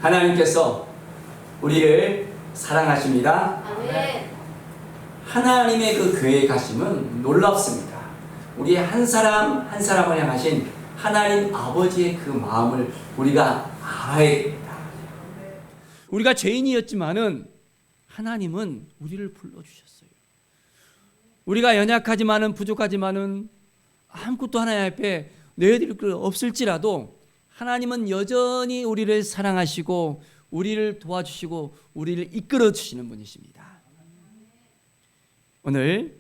하나님께서 우리를 사랑하십니다. 아멘. 하나님의 그 계획하심은 놀랍습니다. 우리 한 사람 한 사람을 향하신 하나님 아버지의 그 마음을 우리가 알아야 됩니다. 우리가 죄인이었지만은 하나님은 우리를 불러주셨어요. 우리가 연약하지만은 부족하지만은 아무것도 하나님 앞에 내어드릴 것 없을지라도 하나님은 여전히 우리를 사랑하시고 우리를 도와주시고 우리를 이끌어 주시는 분이십니다. 오늘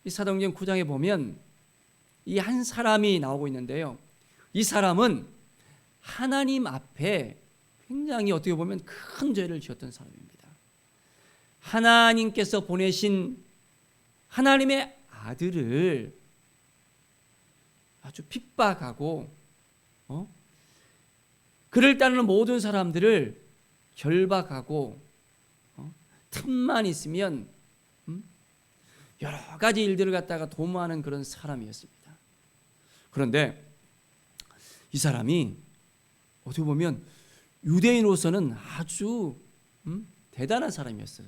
이 사도행전 9장에 보면 이 한 사람이 나오고 있는데요. 이 사람은 하나님 앞에 굉장히 어떻게 보면 큰 죄를 지었던 사람입니다. 하나님께서 보내신 하나님의 아들을 아주 핍박하고 그를 따르는 모든 사람들을 결박하고 틈만 있으면 여러 가지 일들을 갖다가 도모하는 그런 사람이었습니다. 그런데 이 사람이 어떻게 보면 유대인으로서는 아주 대단한 사람이었어요.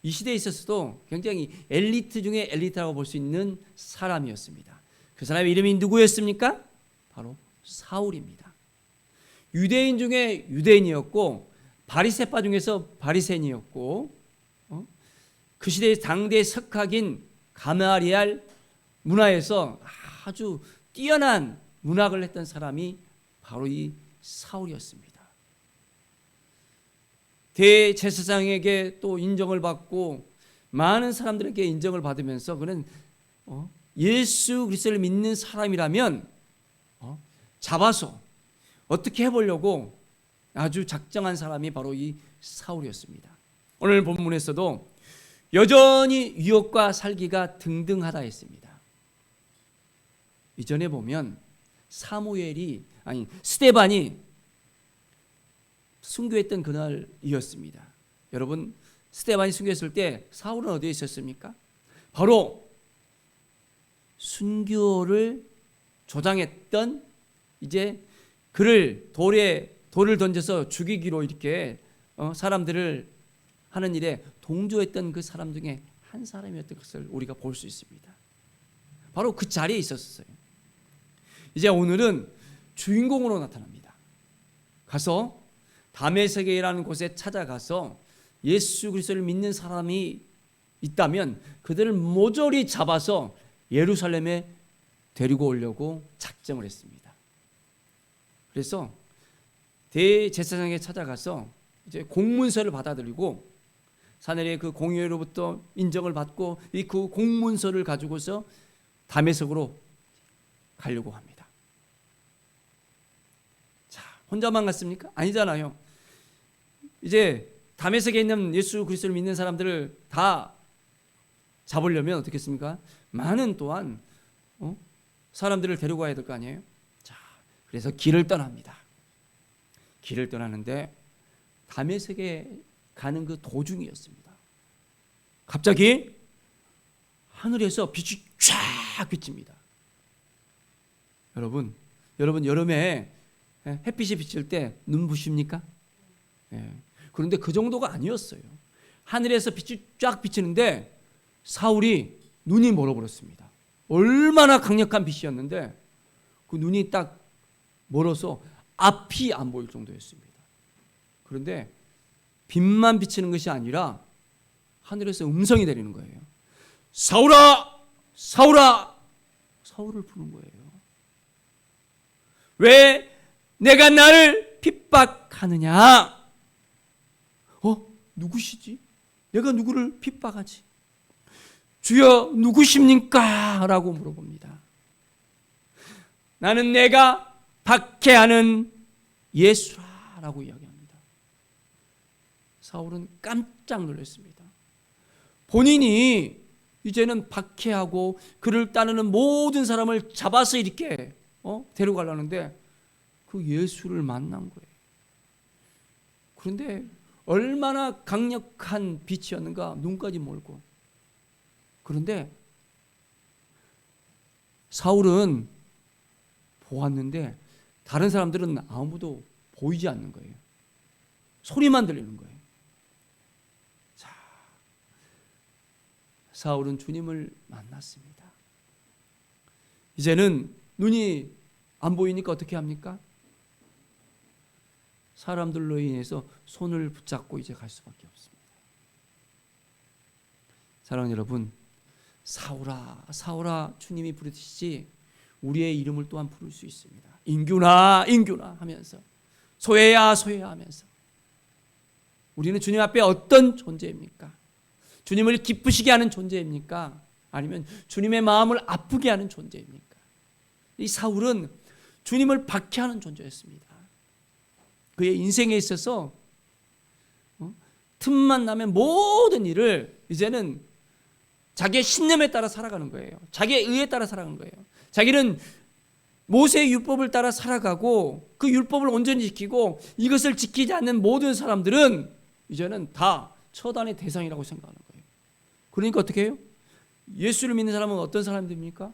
이 시대에 있어서도 굉장히 엘리트 중에 엘리트라고 볼 수 있는 사람이었습니다. 그 사람의 이름이 누구였습니까? 바로 사울입니다. 유대인 중에 유대인이었고 바리새파 중에서 바리새인이었고 그 시대의 당대의 석학인 가말리엘 문화에서 아주 뛰어난 문학을 했던 사람이 바로 이 사울이었습니다. 대제사장에게 또 인정을 받고 많은 사람들에게 인정을 받으면서 그는 예수 그리스도를 믿는 사람이라면 잡아서 어떻게 해보려고 아주 작정한 사람이 바로 이 사울이었습니다. 오늘 본문에서도 여전히 유혹과 살기가 등등하다 했습니다. 이전에 보면 스데반이 순교했던 그날이었습니다. 여러분, 스데반이 순교했을 때 사울은 어디에 있었습니까? 바로 순교를 조장했던 이제 그를 돌을 던져서 죽이기로 이렇게 사람들을 하는 일에 동조했던 그 사람 중에 한 사람이었던 것을 우리가 볼 수 있습니다. 바로 그 자리에 있었어요. 이제 오늘은 주인공으로 나타납니다. 가서 다메섹이라는 곳에 찾아가서 예수 그리스도를 믿는 사람이 있다면 그들을 모조리 잡아서 예루살렘에 데리고 오려고 작정을 했습니다. 그래서 대제사장에게 찾아가서 이제 공문서를 받아들이고 사내리의 그 공회로부터 인정을 받고 이 그 공문서를 가지고서 다메섹으로 가려고 합니다. 자, 혼자만 갔습니까? 아니잖아요. 이제 다메섹에 있는 예수 그리스도를 믿는 사람들을 다 잡으려면 어떻게 했습니까? 많은 또한 사람들을 데리고 가야 될 거 아니에요? 자, 그래서 길을 떠납니다. 길을 떠나는데 다메섹에 가는 그 도중이었습니다. 갑자기 하늘에서 빛이 쫙 비칩니다. 여러분 여름에 햇빛이 비칠 때 눈 부십니까? 그런데 그 정도가 아니었어요. 하늘에서 빛이 쫙 비치는데 사울이 눈이 멀어버렸습니다. 얼마나 강력한 빛이었는데 그 눈이 딱 멀어서 앞이 안 보일 정도였습니다. 그런데 빛만 비치는 것이 아니라 하늘에서 음성이 내리는 거예요. 사울아! 사울아! 사울을 부르는 거예요. 왜 내가 나를 핍박하느냐? 누구시지? 내가 누구를 핍박하지? 주여 누구십니까? 라고 물어봅니다. 나는 내가 박해하는 예수라 라고 이야기합니다. 사울은 깜짝 놀랐습니다. 본인이 이제는 박해하고 그를 따르는 모든 사람을 잡아서 이렇게 데려가려는데 그 예수를 만난 거예요. 그런데 얼마나 강력한 빛이었는가, 눈까지 멀고. 그런데 사울은 보았는데 다른 사람들은 아무도 보이지 않는 거예요. 소리만 들리는 거예요. 자, 사울은 주님을 만났습니다. 이제는 눈이 안 보이니까 어떻게 합니까? 사람들로 인해서 손을 붙잡고 이제 갈 수밖에 없습니다. 사랑하는 여러분, 사울아, 사울아 주님이 부르듯이 우리의 이름을 또한 부를 수 있습니다. 인규나, 인규나 하면서, 소혜야, 소혜야 하면서. 우리는 주님 앞에 어떤 존재입니까? 주님을 기쁘시게 하는 존재입니까? 아니면 주님의 마음을 아프게 하는 존재입니까? 이 사울은 주님을 박해하는 존재였습니다. 그의 인생에 있어서 틈만 나면 모든 일을 이제는 자기의 신념에 따라 살아가는 거예요. 자기의 의에 따라 살아가는 거예요. 자기는 모세의 율법을 따라 살아가고 그 율법을 온전히 지키고 이것을 지키지 않는 모든 사람들은 이제는 다 처단의 대상이라고 생각하는 거예요. 그러니까 어떻게 해요? 예수를 믿는 사람은 어떤 사람들입니까?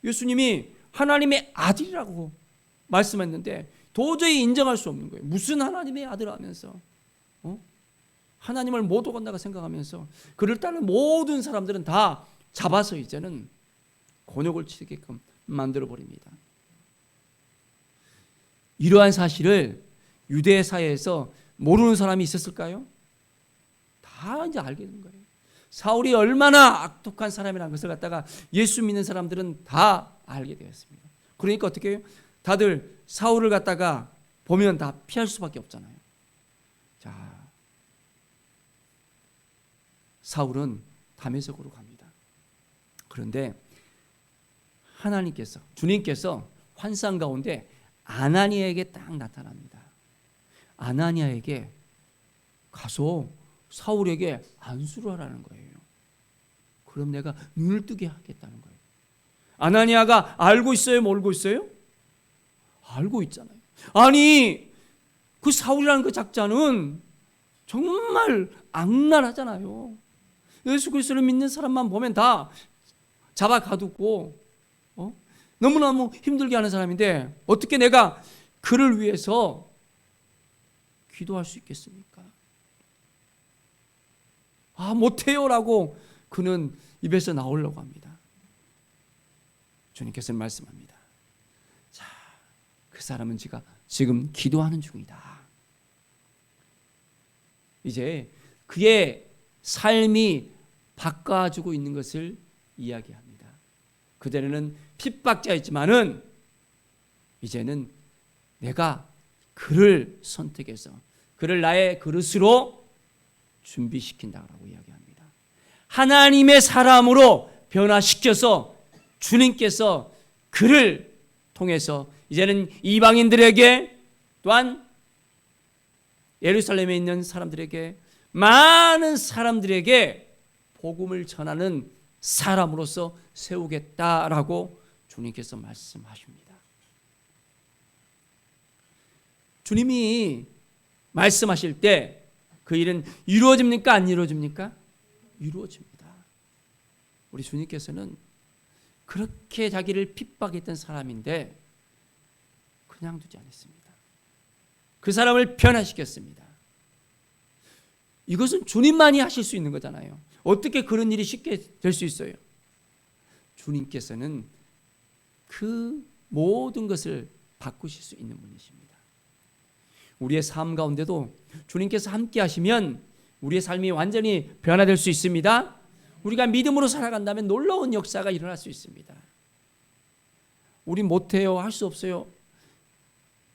예수님이 하나님의 아들이라고 말씀했는데 도저히 인정할 수 없는 거예요. 무슨 하나님의 아들 하면서 하나님을 못 오간다고 생각하면서 그를 따르는 모든 사람들은 다 잡아서 이제는 곤욕을 치게끔 만들어버립니다. 이러한 사실을 유대 사회에서 모르는 사람이 있었을까요? 다 이제 알게 된 거예요. 사울이 얼마나 악독한 사람이라는 것을 갖다가 예수 믿는 사람들은 다 알게 되었습니다. 그러니까 어떻게 해요? 다들 사울을 갖다가 보면 다 피할 수밖에 없잖아요. 자, 사울은 다메섹으로 갑니다. 그런데 하나님께서, 주님께서 환상 가운데 아나니아에게 딱 나타납니다. 아나니아에게 가서 사울에게 안수를 하라는 거예요. 그럼 내가 눈을 뜨게 하겠다는 거예요. 아나니아가 알고 있어요? 모르고 있어요? 알고 있잖아요. 아니, 그 사울이라는 그 작자는 정말 악랄하잖아요. 예수 그리스도를 믿는 사람만 보면 다 잡아 가두고 너무너무 힘들게 하는 사람인데 어떻게 내가 그를 위해서 기도할 수 있겠습니까? 아, 못해요라고 그는 입에서 나오려고 합니다. 주님께서는 말씀합니다. 자, 그 사람은 지금 기도하는 중이다. 이제 그의 삶이 바꿔주고 있는 것을 이야기합니다. 그전에는 핍박자였지만은 이제는 내가 그를 선택해서 그를 나의 그릇으로 준비시킨다라고 이야기합니다. 하나님의 사람으로 변화시켜서 주님께서 그를 통해서 이제는 이방인들에게 또한 예루살렘에 있는 사람들에게 많은 사람들에게 복음을 전하는 사람으로서 세우겠다라고 주님께서 말씀하십니다. 주님이 말씀하실 때 그 일은 이루어집니까? 안 이루어집니까? 이루어집니다. 우리 주님께서는 그렇게 자기를 핍박했던 사람인데 그냥 두지 않았습니다. 그 사람을 변화시켰습니다. 이것은 주님만이 하실 수 있는 거잖아요. 어떻게 그런 일이 쉽게 될 수 있어요? 주님께서는 그 모든 것을 바꾸실 수 있는 분이십니다. 우리의 삶 가운데도 주님께서 함께 하시면 우리의 삶이 완전히 변화될 수 있습니다. 우리가 믿음으로 살아간다면 놀라운 역사가 일어날 수 있습니다. 우리 못해요, 할 수 없어요.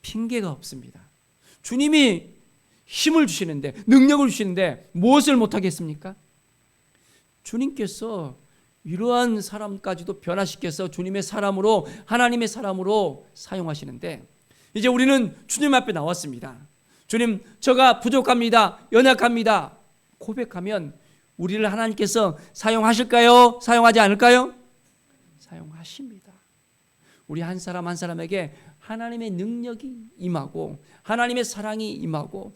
핑계가 없습니다. 주님이 힘을 주시는데, 능력을 주시는데 무엇을 못하겠습니까? 주님께서 이러한 사람까지도 변화시켜서 주님의 사람으로, 하나님의 사람으로 사용하시는데, 이제 우리는 주님 앞에 나왔습니다. 주님, 저가 부족합니다. 연약합니다. 고백하면 우리를 하나님께서 사용하실까요? 사용하지 않을까요? 사용하십니다. 우리 한 사람 한 사람에게 하나님의 능력이 임하고 하나님의 사랑이 임하고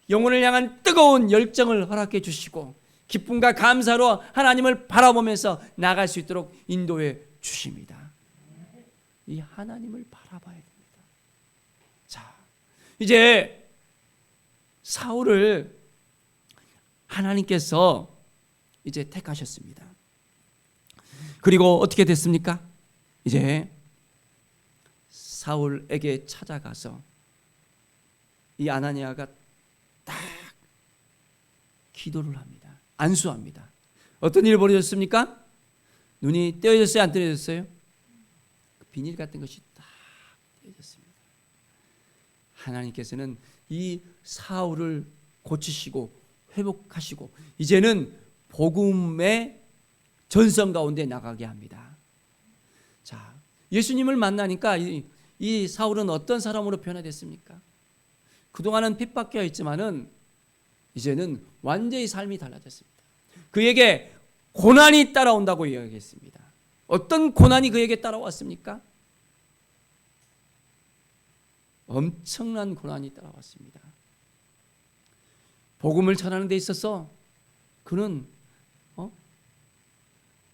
영혼을 향한 뜨거운 열정을 허락해 주시고 기쁨과 감사로 하나님을 바라보면서 나갈 수 있도록 인도해 주십니다. 이 하나님을 바라봐야 됩니다. 자, 이제 사울을 하나님께서 이제 택하셨습니다. 그리고 어떻게 됐습니까? 이제 사울에게 찾아가서 이 아나니아가 딱 기도를 합니다. 안수합니다. 어떤 일이 벌어졌습니까? 눈이 떼어졌어요? 안 떼어졌어요? 비닐 같은 것이 딱 떼어졌습니다. 하나님께서는 이 사울을 고치시고 회복하시고 이제는 복음의 전선 가운데 나가게 합니다. 자, 예수님을 만나니까 이 사울은 어떤 사람으로 변화됐습니까? 그동안은 핍박되어 있지만은 이제는 완전히 삶이 달라졌습니다. 그에게 고난이 따라온다고 이야기했습니다. 어떤 고난이 그에게 따라왔습니까? 엄청난 고난이 따라왔습니다. 복음을 전하는 데 있어서 그는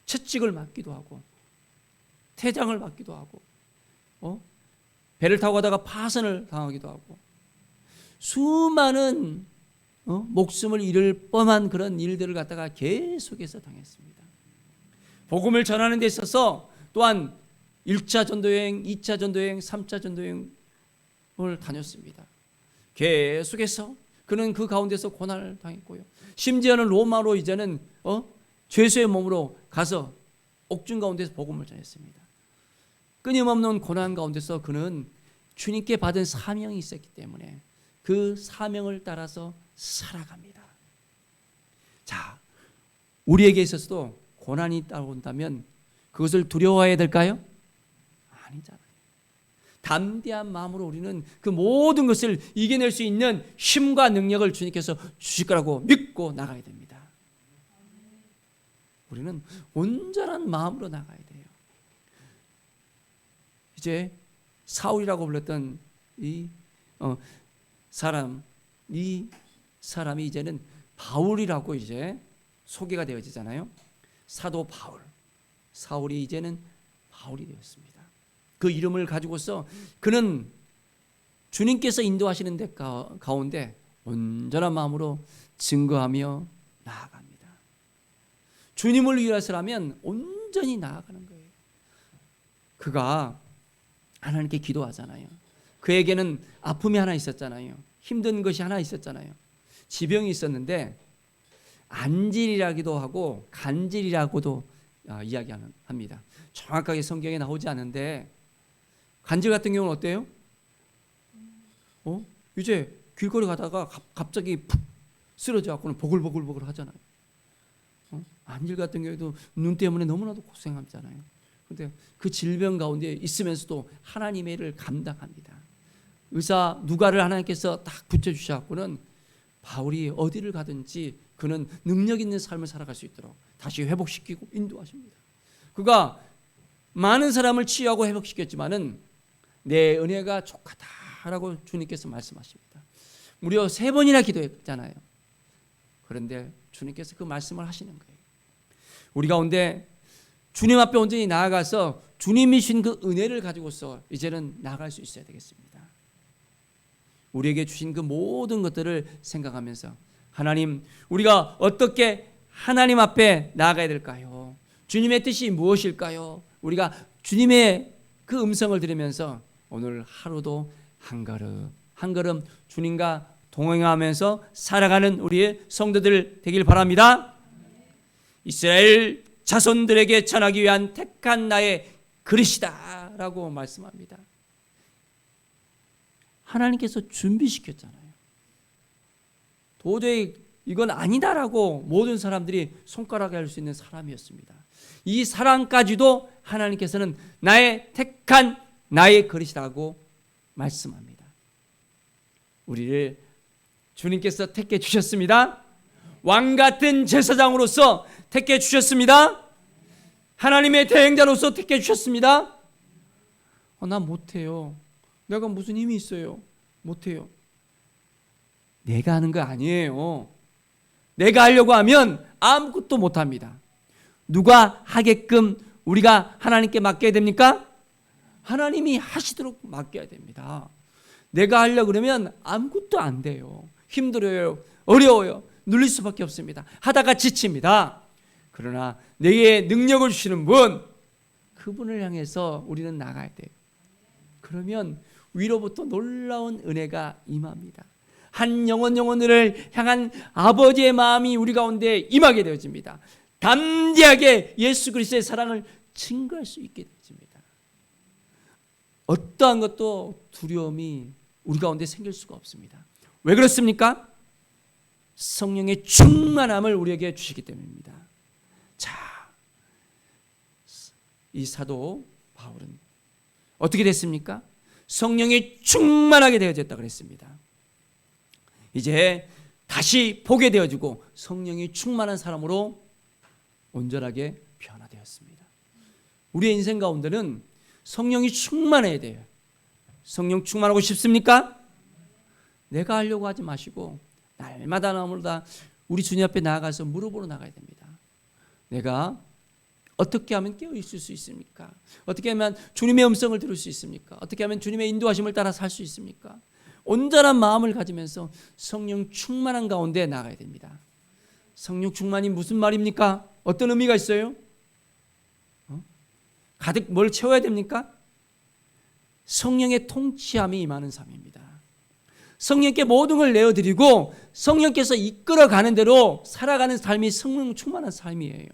채찍을 맞기도 하고 태장을 맞기도 하고 배를 타고 가다가 파선을 당하기도 하고 수많은 목숨을 잃을 뻔한 그런 일들을 갖다가 계속해서 당했습니다. 복음을 전하는 데 있어서 또한 1차 전도여행, 2차 전도여행, 3차 전도여행을 다녔습니다. 계속해서 그는 그 가운데서 고난을 당했고요. 심지어는 로마로 이제는 죄수의 몸으로 가서 옥중 가운데서 복음을 전했습니다. 끊임없는 고난 가운데서 그는 주님께 받은 사명이 있었기 때문에 그 사명을 따라서 살아갑니다. 자, 우리에게 있어서도 고난이 따라온다면 그것을 두려워해야 될까요? 아니잖아요. 담대한 마음으로 우리는 그 모든 것을 이겨낼 수 있는 힘과 능력을 주님께서 주실 거라고 믿고 나가야 됩니다. 우리는 온전한 마음으로 나가야 돼요. 이제 사울이라고 불렀던 이 사람이 이제는 바울이라고 이제 소개가 되어지잖아요. 사도 바울. 사울이 이제는 바울이 되었습니다. 그 이름을 가지고서 그는 주님께서 인도하시는 데 가운데 온전한 마음으로 증거하며 나아갑니다. 주님을 위해서라면 온전히 나아가는 거예요. 그가 하나님께 기도하잖아요. 그에게는 아픔이 하나 있었잖아요. 힘든 것이 하나 있었잖아요. 지병이 있었는데 안질이라기도 하고 간질이라고도 이야기합니다. 정확하게 성경에 나오지 않은데 간질 같은 경우는 어때요? 이제 길거리 가다가 갑자기 푹 쓰러져 갖고는 보글보글 하잖아요. 안질 같은 경우에도 눈 때문에 너무나도 고생하잖아요. 그런데 그 질병 가운데 있으면서도 하나님의 일을 감당합니다. 의사 누가를 하나님께서 딱 붙여주셔갖고는 바울이 어디를 가든지 그는 능력 있는 삶을 살아갈 수 있도록 다시 회복시키고 인도하십니다. 그가 많은 사람을 치유하고 회복시켰지만은 내 은혜가 족하다라고 주님께서 말씀하십니다. 무려 3번이나 기도했잖아요. 그런데 주님께서 그 말씀을 하시는 거예요. 우리 가운데 주님 앞에 온전히 나아가서 주님이 주신 그 은혜를 가지고서 이제는 나아갈 수 있어야 되겠습니다. 우리에게 주신 그 모든 것들을 생각하면서 하나님, 우리가 어떻게 하나님 앞에 나아가야 될까요? 주님의 뜻이 무엇일까요? 우리가 주님의 그 음성을 들으면서 오늘 하루도 한 걸음 주님과 동행하면서 살아가는 우리의 성도들 되길 바랍니다. 이스라엘 자손들에게 전하기 위한 택한 나의 그릇이다 라고 말씀합니다. 하나님께서 준비시켰잖아요. 도저히 이건 아니다라고 모든 사람들이 손가락에 할 수 있는 사람이었습니다. 이 사람까지도 하나님께서는 나의 택한 나의 그릇이라고 말씀합니다. 우리를 주님께서 택해 주셨습니다. 왕 같은 제사장으로서 택해 주셨습니다. 하나님의 대행자로서 택해 주셨습니다. 난 못해요. 내가 무슨 힘이 있어요? 못해요. 내가 하는 거 아니에요. 내가 하려고 하면 아무것도 못합니다. 누가 하게끔 우리가 하나님께 맡겨야 됩니까? 하나님이 하시도록 맡겨야 됩니다. 내가 하려고 그러면 아무것도 안 돼요. 힘들어요. 어려워요. 눌릴 수밖에 없습니다. 하다가 지칩니다. 그러나 내게 능력을 주시는 분, 그분을 향해서 우리는 나가야 돼요. 그러면 위로부터 놀라운 은혜가 임합니다. 한 영혼을 향한 아버지의 마음이 우리 가운데 임하게 되어집니다. 담대하게 예수 그리스도의 사랑을 증거할 수 있게 되어집니다. 어떠한 것도 두려움이 우리 가운데 생길 수가 없습니다. 왜 그렇습니까? 성령의 충만함을 우리에게 주시기 때문입니다. 자, 이 사도 바울은 어떻게 됐습니까? 성령이 충만하게 되어졌다 그랬습니다. 이제 다시 보게 되어지고 성령이 충만한 사람으로 온전하게 변화되었습니다. 우리의 인생 가운데는 성령이 충만해야 돼요. 성령 충만하고 싶습니까? 내가 하려고 하지 마시고 날마다 우리 주님 앞에 나아가서 물어보러 나가야 됩니다. 내가 어떻게 하면 깨어 있을 수 있습니까? 어떻게 하면 주님의 음성을 들을 수 있습니까? 어떻게 하면 주님의 인도하심을 따라 살 수 있습니까? 온전한 마음을 가지면서 성령 충만한 가운데 나가야 됩니다. 성령 충만이 무슨 말입니까? 어떤 의미가 있어요? 가득 뭘 채워야 됩니까? 성령의 통치함이 임하는 삶입니다. 성령께 모든 걸 내어드리고 성령께서 이끌어가는 대로 살아가는 삶이 성령 충만한 삶이에요.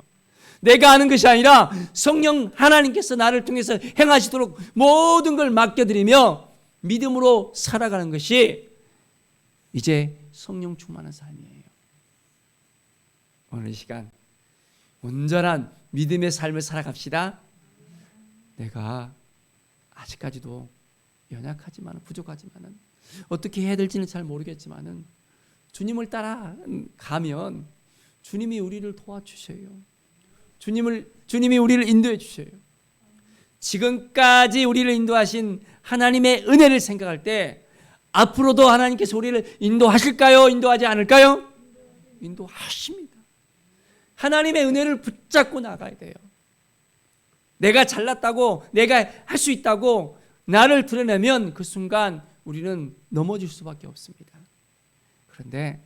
내가 하는 것이 아니라 성령 하나님께서 나를 통해서 행하시도록 모든 걸 맡겨드리며 믿음으로 살아가는 것이 이제 성령 충만한 삶이에요. 오늘 이 시간 온전한 믿음의 삶을 살아갑시다. 내가 아직까지도 연약하지만 부족하지만 어떻게 해야 될지는 잘 모르겠지만 주님을 따라가면 주님이 우리를 도와주셔요. 주님이 우리를 인도해 주셔요. 지금까지 우리를 인도하신 하나님의 은혜를 생각할 때 앞으로도 하나님께서 우리를 인도하실까요? 인도하지 않을까요? 인도하십니다. 하나님의 은혜를 붙잡고 나가야 돼요. 내가 잘났다고, 내가 할 수 있다고 나를 드러내면 그 순간 우리는 넘어질 수밖에 없습니다. 그런데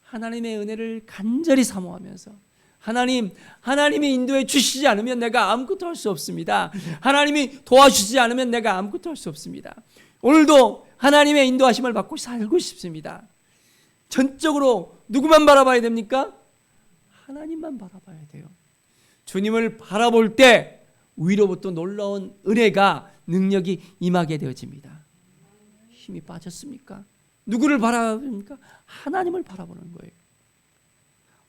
하나님의 은혜를 간절히 사모하면서 하나님이 인도해 주시지 않으면 내가 아무것도 할 수 없습니다. 하나님이 도와주시지 않으면 내가 아무것도 할 수 없습니다. 오늘도 하나님의 인도하심을 받고 살고 싶습니다. 전적으로 누구만 바라봐야 됩니까? 하나님만 바라봐야 돼요. 주님을 바라볼 때 위로부터 놀라운 은혜가 능력이 임하게 되어집니다. 힘이 빠졌습니까? 누구를 바라봅니까? 하나님을 바라보는 거예요.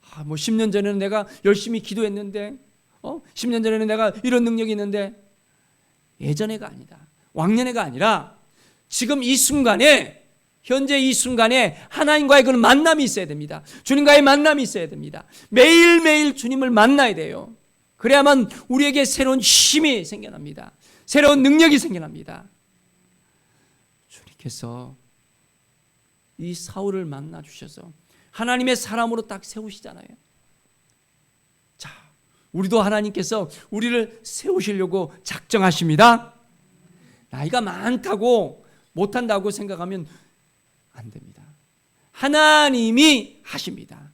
10년 전에는 내가 열심히 기도했는데 10년 전에는 내가 이런 능력이 있는데 예전에가 아니다. 왕년에가 아니라 지금 이 순간에 현재 이 순간에 하나님과의 그런 만남이 있어야 됩니다. 주님과의 만남이 있어야 됩니다. 매일매일 주님을 만나야 돼요. 그래야만 우리에게 새로운 힘이 생겨납니다. 새로운 능력이 생겨납니다. 주님께서 이 사울을 만나 주셔서 하나님의 사람으로 딱 세우시잖아요. 자, 우리도 하나님께서 우리를 세우시려고 작정하십니다. 나이가 많다고 못한다고 생각하면 안 됩니다. 하나님이 하십니다.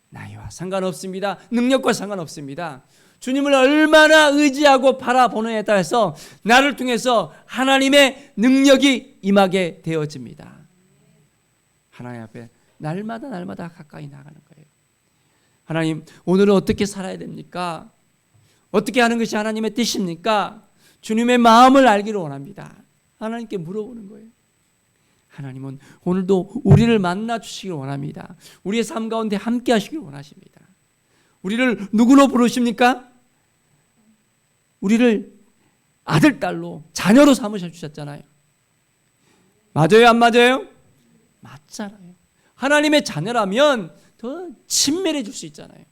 나이와 상관없습니다. 능력과 상관없습니다. 주님을 얼마나 의지하고 바라보느냐에 따라서 나를 통해서 하나님의 능력이 임하게 되어집니다. 하나님 앞에 날마다 가까이 나가는 거예요. 하나님, 오늘은 어떻게 살아야 됩니까? 어떻게 하는 것이 하나님의 뜻입니까? 주님의 마음을 알기를 원합니다. 하나님께 물어보는 거예요. 하나님은 오늘도 우리를 만나 주시길 원합니다. 우리의 삶 가운데 함께 하시길 원하십니다. 우리를 누구로 부르십니까? 우리를 아들, 딸로, 자녀로 삼으셔 주셨잖아요. 맞아요, 안 맞아요? 맞잖아요. 하나님의 자녀라면 더 친밀해질 수 있잖아요.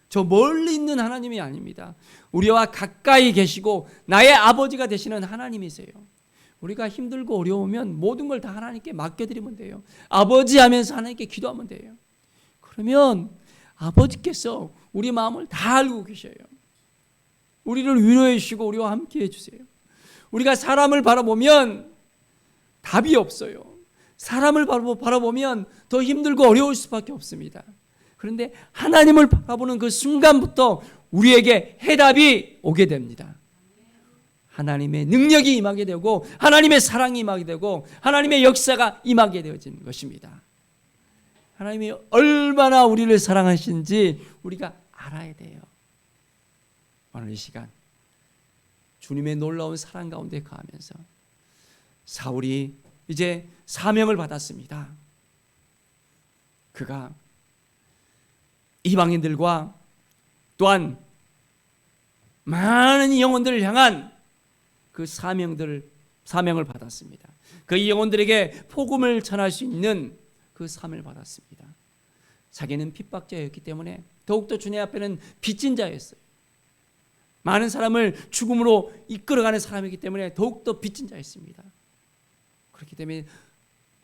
저 멀리 있는 하나님이 아닙니다. 우리와 가까이 계시고 나의 아버지가 되시는 하나님이세요. 우리가 힘들고 어려우면 모든 걸 다 하나님께 맡겨드리면 돼요. 아버지 하면서 하나님께 기도하면 돼요. 그러면 아버지께서 우리 마음을 다 알고 계셔요. 우리를 위로해 주시고 우리와 함께 해주세요. 우리가 사람을 바라보면 답이 없어요. 사람을 바라보면 더 힘들고 어려울 수밖에 없습니다. 그런데 하나님을 바라보는 그 순간부터 우리에게 해답이 오게 됩니다. 하나님의 능력이 임하게 되고 하나님의 사랑이 임하게 되고 하나님의 역사가 임하게 되어지는 것입니다. 하나님이 얼마나 우리를 사랑하시는지 우리가 알아야 돼요. 오늘 이 시간 주님의 놀라운 사랑 가운데 거하면서 사울이 이제 사명을 받았습니다. 그가 이방인들과 또한 많은 영혼들을 향한 그 사명을 받았습니다. 그 영혼들에게 복음을 전할 수 있는 그 사명을 받았습니다. 자기는 핍박자였기 때문에 더욱더 주님 앞에는 빚진 자였어요. 많은 사람을 죽음으로 이끌어가는 사람이기 때문에 더욱더 빚진 자였습니다. 그렇기 때문에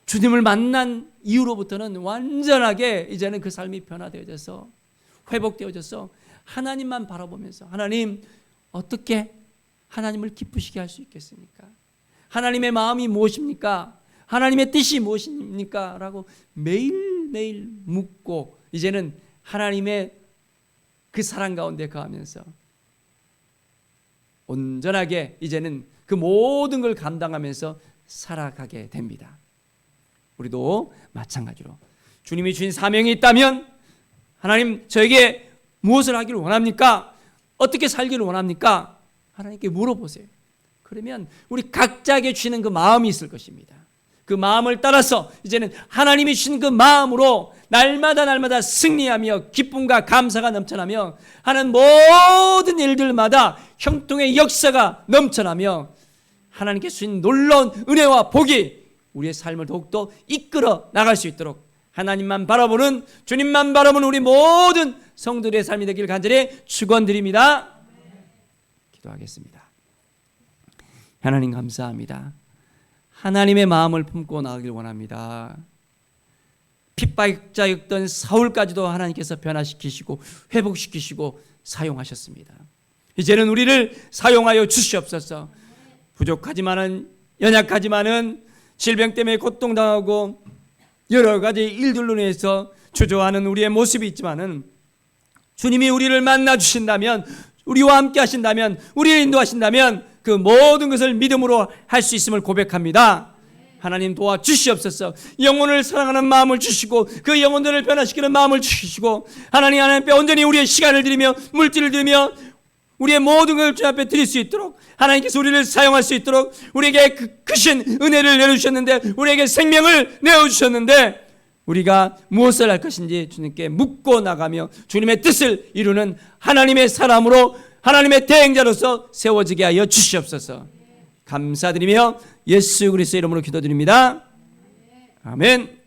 주님을 만난 이후로부터는 완전하게 이제는 그 삶이 변화되어져서 회복되어져서 하나님만 바라보면서 하나님 어떻게 하나님을 기쁘시게 할 수 있겠습니까? 하나님의 마음이 무엇입니까? 하나님의 뜻이 무엇입니까? 라고 매일매일 묻고 이제는 하나님의 그 사랑 가운데 거하면서 온전하게 이제는 그 모든 걸 감당하면서 살아가게 됩니다. 우리도 마찬가지로 주님이 주신 사명이 있다면 하나님 저에게 무엇을 하기를 원합니까? 어떻게 살기를 원합니까? 하나님께 물어보세요. 그러면 우리 각자에게 주시는 그 마음이 있을 것입니다. 그 마음을 따라서 이제는 하나님이 주신 그 마음으로 날마다 승리하며 기쁨과 감사가 넘쳐나며 하는 모든 일들마다 형통의 역사가 넘쳐나며 하나님께 주신 놀라운 은혜와 복이 우리의 삶을 더욱더 이끌어 나갈 수 있도록 하나님만 바라보는 주님만 바라보는 우리 모든 성도들의 삶이 되길 간절히 축원드립니다. 기도하겠습니다. 하나님 감사합니다. 하나님의 마음을 품고 나가길 원합니다. 핍박자였던 사울까지도 하나님께서 변화시키시고 회복시키시고 사용하셨습니다. 이제는 우리를 사용하여 주시옵소서. 부족하지만은 연약하지만은 질병 때문에 고통당하고 여러 가지 일들로 인해서 주저하는 우리의 모습이 있지만은 주님이 우리를 만나 주신다면 우리와 함께 하신다면 우리를 인도하신다면 그 모든 것을 믿음으로 할 수 있음을 고백합니다. 하나님 도와주시옵소서. 영혼을 사랑하는 마음을 주시고 그 영혼들을 변화시키는 마음을 주시고 하나님 앞에 온전히 우리의 시간을 드리며 물질을 드리며 우리의 모든 걸 주 앞에 드릴 수 있도록 하나님께서 우리를 사용할 수 있도록 우리에게 크신 은혜를 내려주셨는데 우리에게 생명을 내어주셨는데 우리가 무엇을 할 것인지 주님께 묻고 나가며 주님의 뜻을 이루는 하나님의 사람으로 하나님의 대행자로서 세워지게 하여 주시옵소서. 감사드리며 예수 그리스도의 이름으로 기도드립니다. 아멘.